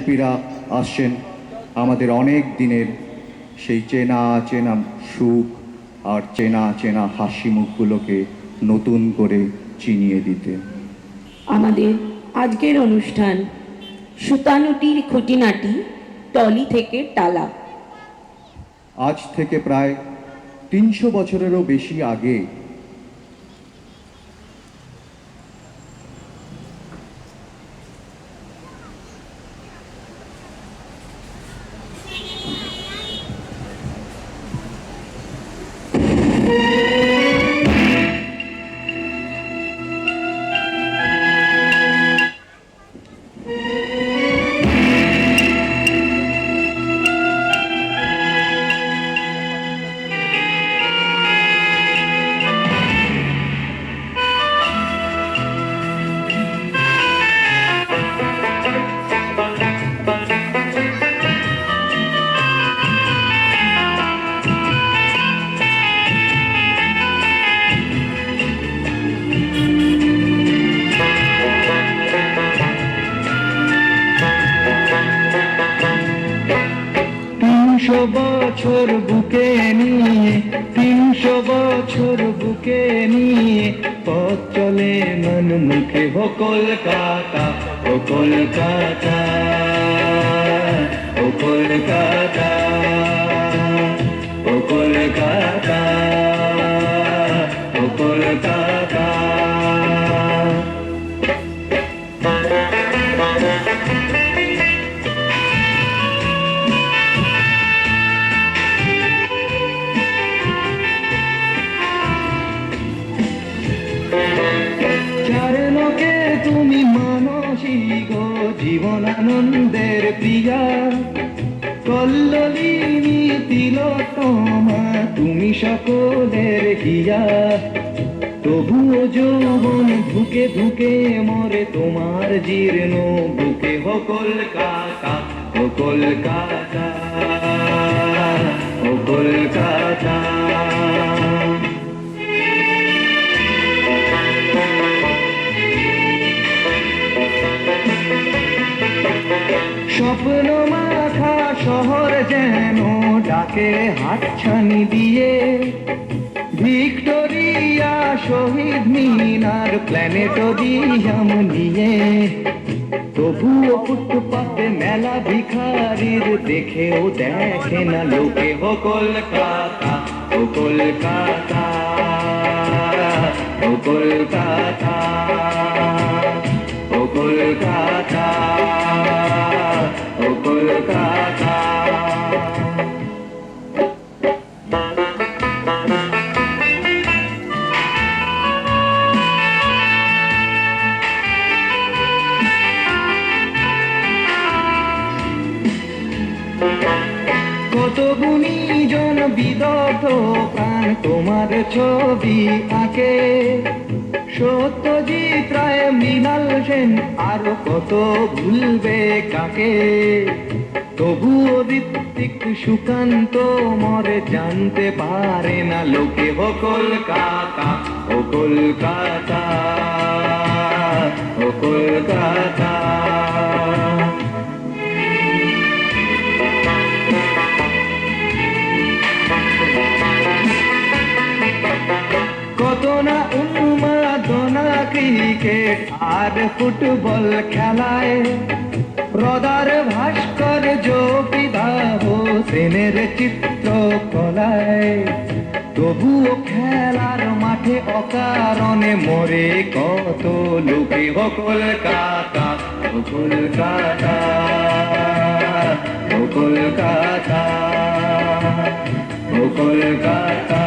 শিল্পীরা আসছেন আমাদের অনেক দিনের সেই চেনা চেনা সুখ আর চেনা চেনা হাসি মুখগুলোকে নতুন করে চিনিয়ে দিতে। আমাদের আজকের অনুষ্ঠান সুতানুটির খুঁটিনাটি টলি থেকে টালা। আজ থেকে প্রায় ৩০০ বছরেরও বেশি আগে বছর বুকে নিয়ে ৩০০ বছর বুকে নিয়ে পথ চলে মন মুখে হো কলকাতা, ও কলকাতা, ও কলকাতা, ও কলকাতা, ও কলকাতা। তুমি মানসী গো জীবনানন্দের প্রিয়া, কল্লোলিনী তিলোত্তমা তুমি সকলের হিয়া। তবুও যৌবন ধুকে ধুকে মরে তোমার জীর্ণ বুকে হো কলকাতা, ও কলকাতা, ও কলকাতা। স্বপ্ন মাখা শহর যেন ডাকে হাতছানি দিয়ে, ভিক্টোরিয়া শহীদ মিনার প্ল্যানেটোরিয়াম নিয়ে। তবুও ফুটপাতে মেলা ভিখারির দেখেও দেখে না লোকে হো কলকাতা, ও কলকাতা, ও কলকাতা, ও কলকাতা, ও কলকাতা। কত গুণীজন বিদগ্ধ প্রাণ তোমার ছবি আঁকে, সত্যজিৎ রায়, মৃণাল সেন, আরো কত ভুলবে কাকে। তবুও ঋত্বিক সুকান্ত মরে জানতে পারে না লোকে হো কলকাতা, ও কলকাতা, ও কলকাতা। কত না উন্মাদনা ক্রিকেট আর ফুটবল খেলায়, রদার ভাস্কর্য পিতা হোসেনের চিত্রকলায়। তবুও খেলার মাঠে অকারণে মরে কত লোকে হো কলকাতা, ও কলকাতা, ও কলকাতা, ও কলকাতা।